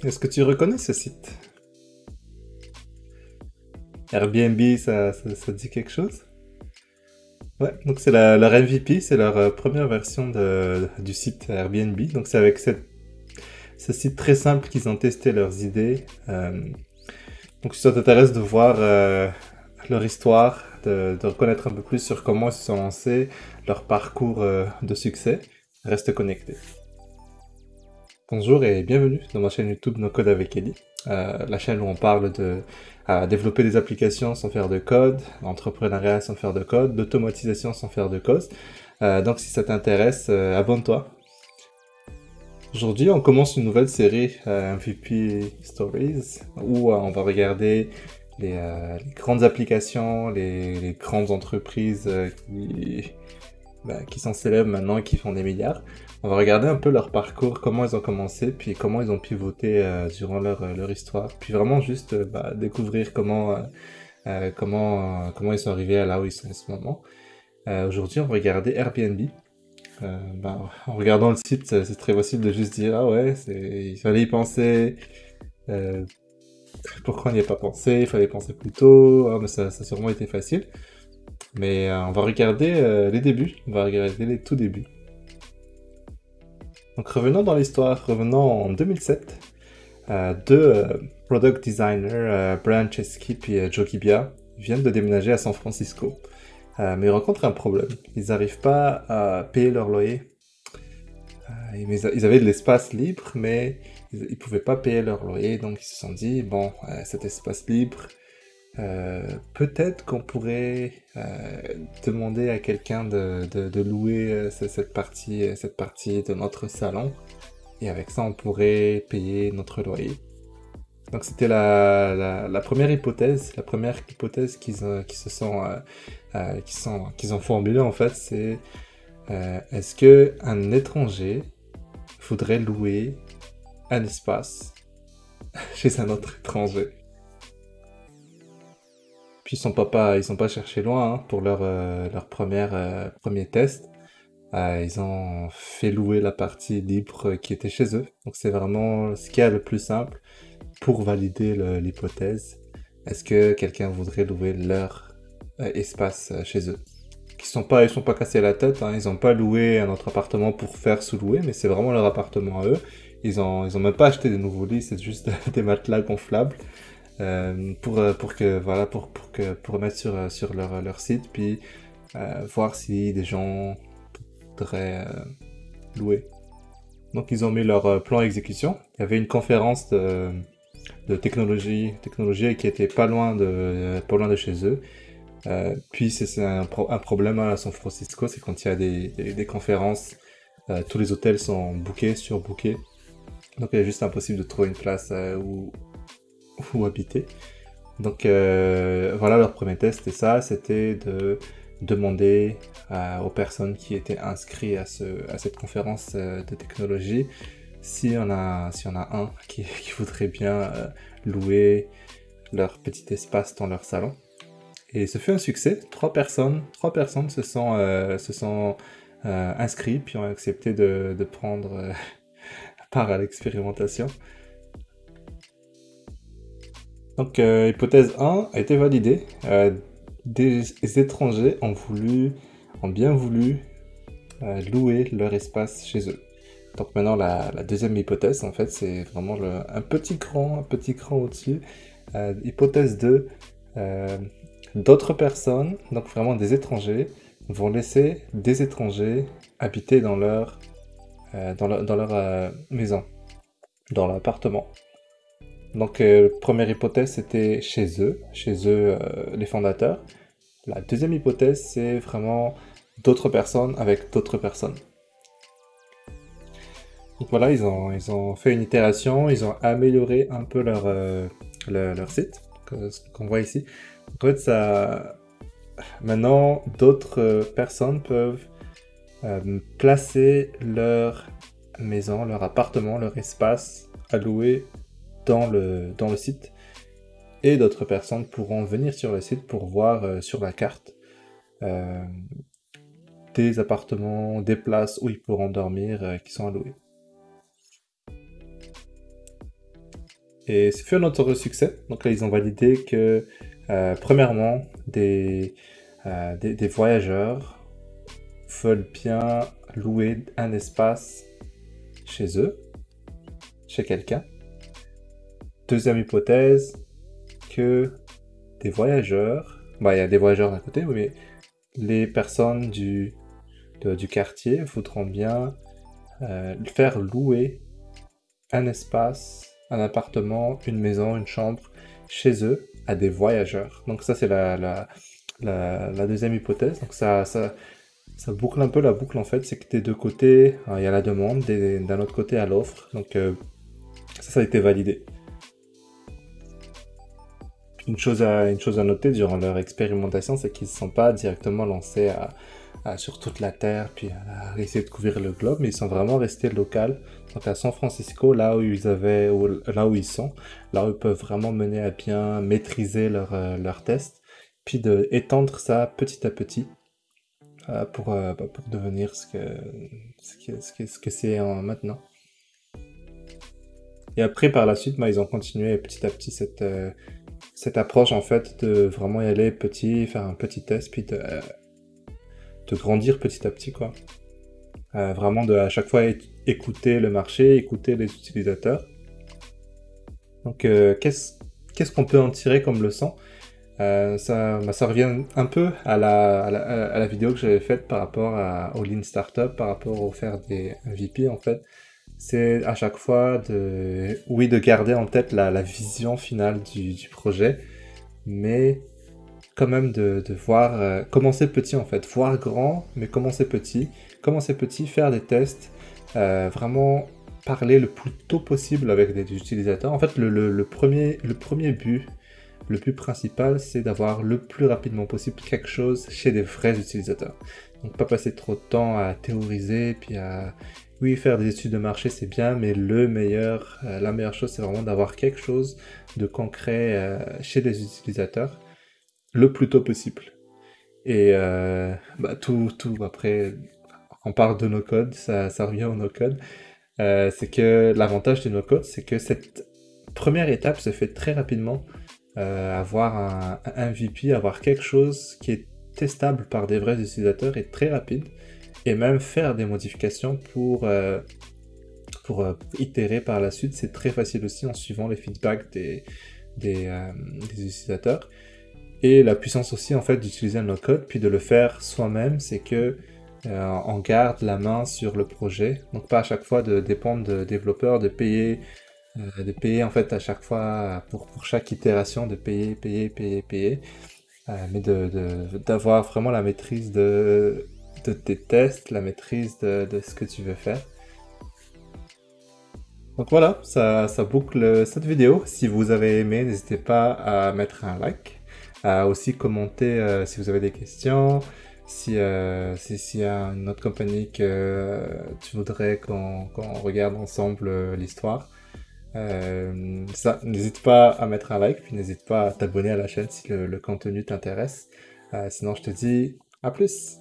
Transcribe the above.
Est-ce que tu reconnais ce site? Airbnb, ça dit quelque chose? Ouais, donc c'est leur MVP, c'est leur première version du site Airbnb. Donc c'est avec ce site très simple qu'ils ont testé leurs idées. Donc si ça t'intéresse de voir leur histoire, de reconnaître un peu plus sur comment ils se sont lancés, leur parcours de succès, reste connecté. Bonjour et bienvenue dans ma chaîne YouTube No Code avec Ellie, la chaîne où on parle de développer des applications sans faire de code, l'entrepreneuriat sans faire de code, l'automatisation sans faire de code. Donc si ça t'intéresse, abonne-toi. Aujourd'hui, on commence une nouvelle série MVP Stories où on va regarder les grandes applications, les grandes entreprises qui sont célèbres maintenant et qui font des milliards. On va regarder un peu leur parcours, comment ils ont commencé, puis comment ils ont pivoté durant leur histoire. Puis vraiment juste découvrir comment ils sont arrivés à là où ils sont en ce moment. Aujourd'hui, on va regarder Airbnb. En regardant le site, c'est très facile de juste dire ah ouais, il fallait y penser. euh, Pourquoi on n'y a pas pensé? Il fallait penser plus tôt. Ah, mais ça a sûrement été facile. Mais on va regarder les débuts. On va regarder les tout débuts. Donc revenons dans l'histoire, revenons en 2007. Deux product designers, Brian Chesky et Joe Gebbia, viennent de déménager à San Francisco. Mais ils rencontrent un problème. Ils n'arrivent pas à payer leur loyer. Ils avaient de l'espace libre, mais ils ne pouvaient pas payer leur loyer. Donc ils se sont dit, bon, cet espace libre, peut-être qu'on pourrait demander à quelqu'un de louer cette partie de notre salon. Et avec ça, on pourrait payer notre loyer. Donc c'était la première hypothèse, qu'ils ont formulée en fait, c'est est-ce que un étranger voudrait louer un espace chez un autre étranger? Puis ils sont pas cherchés loin hein, pour leur premier test. Ils ont fait louer la partie libre qui était chez eux. Donc c'est vraiment ce qu'il y a le plus simple pour valider l'hypothèse. Est-ce que quelqu'un voudrait louer leur espace chez eux? Ils sont pas cassés la tête, hein, ils ont pas loué un autre appartement pour faire sous-louer, mais c'est vraiment leur appartement à eux. Ils ont même pas acheté des nouveaux lits, c'est juste des matelas gonflables pour mettre sur leur site, puis voir si des gens voudraient louer. Donc ils ont mis leur plan exécution. Il y avait une conférence de technologie qui était pas loin de chez eux. Puis c'est un problème à San Francisco, c'est quand il y a des conférences, tous les hôtels sont bookés, surbookés. Donc il est juste impossible de trouver une place où habiter. Donc voilà, leur premier test, c'était ça, c'était de demander aux personnes qui étaient inscrites à cette conférence de technologie s'il y en a un qui voudrait bien louer leur petit espace dans leur salon. Et ce fut un succès. Trois personnes se sont inscrites puis ont accepté de prendre part à l'expérimentation. Donc, hypothèse 1 a été validée. Des étrangers ont bien voulu louer leur espace chez eux. Donc maintenant, la deuxième hypothèse, en fait, c'est vraiment un petit cran au-dessus. Hypothèse 2, d'autres personnes, donc vraiment des étrangers, vont laisser des étrangers habiter dans leur maison, dans l'appartement. Donc, première hypothèse, c'était chez eux, les fondateurs. La deuxième hypothèse, c'est vraiment d'autres personnes avec d'autres personnes. Donc voilà, ils ont fait une itération, ils ont amélioré un peu leur site, ce qu'on voit ici. Donc, en fait, maintenant, d'autres personnes peuvent placer leur maison, leur appartement, leur espace à louer dans le site. Et d'autres personnes pourront venir sur le site pour voir sur la carte euh, des appartements, des places où ils pourront dormir qui sont à louer. Et c'est fait un autre succès. Donc là, ils ont validé que, premièrement, des voyageurs veulent bien louer un espace chez eux, chez quelqu'un. Deuxième hypothèse, que des voyageurs, bah il y a des voyageurs d'un côté, oui, mais les personnes du quartier voudront bien faire louer un espace, un appartement, une maison, une chambre chez eux à des voyageurs. Donc ça c'est la deuxième hypothèse. Donc ça boucle un peu la boucle en fait, c'est que des deux côtés, il y a la demande, d'un autre côté à l'offre. Donc ça a été validé. Une chose à noter durant leur expérimentation, c'est qu'ils ne se sont pas directement lancés sur toute la Terre, puis à essayer de couvrir le globe, mais ils sont vraiment restés local, donc à San Francisco, là où là où ils sont, là où ils peuvent vraiment mener à bien maîtriser leur test, puis d'étendre ça petit à petit pour devenir ce que c'est maintenant. Et après, par la suite, ils ont continué petit à petit cette approche en fait de vraiment y aller petit, faire un petit test, puis de grandir petit à petit quoi. Vraiment de à chaque fois écouter le marché, écouter les utilisateurs. Donc qu'est-ce qu'on peut en tirer comme leçon? Ça revient un peu à la vidéo que j'avais faite par rapport au Lean Startup, par rapport au faire des MVP en fait. C'est à chaque fois de garder en tête la vision finale du projet, mais quand même de voir, commencer petit en fait, voir grand, mais commencer petit, faire des tests, vraiment parler le plus tôt possible avec des utilisateurs. En fait, le premier but, le but principal, c'est d'avoir le plus rapidement possible quelque chose chez des vrais utilisateurs. Donc pas passer trop de temps à théoriser, puis oui, faire des études de marché, c'est bien, mais la meilleure chose, c'est vraiment d'avoir quelque chose de concret chez des utilisateurs le plus tôt possible. Et tout, après, on parle de no-code, ça revient au no-code. C'est que l'avantage du no-code, c'est que cette première étape se fait très rapidement. Avoir un MVP, avoir quelque chose qui est testable par des vrais utilisateurs est très rapide. Et même faire des modifications pour itérer par la suite, c'est très facile aussi en suivant les feedbacks des utilisateurs. Et la puissance aussi en fait d'utiliser un no-code, puis de le faire soi-même, c'est que on garde la main sur le projet. Donc pas à chaque fois de dépendre de développeurs, de payer en fait à chaque fois pour chaque itération, de payer, mais d'avoir vraiment la maîtrise de tes tests, la maîtrise de ce que tu veux faire. Donc voilà, ça boucle cette vidéo. Si vous avez aimé, n'hésitez pas à mettre un like, à aussi commenter si vous avez des questions, s'il y a une autre compagnie que tu voudrais qu'on regarde ensemble l'histoire. N'hésite pas à mettre un like, puis n'hésite pas à t'abonner à la chaîne si le contenu t'intéresse. Sinon, je te dis à plus!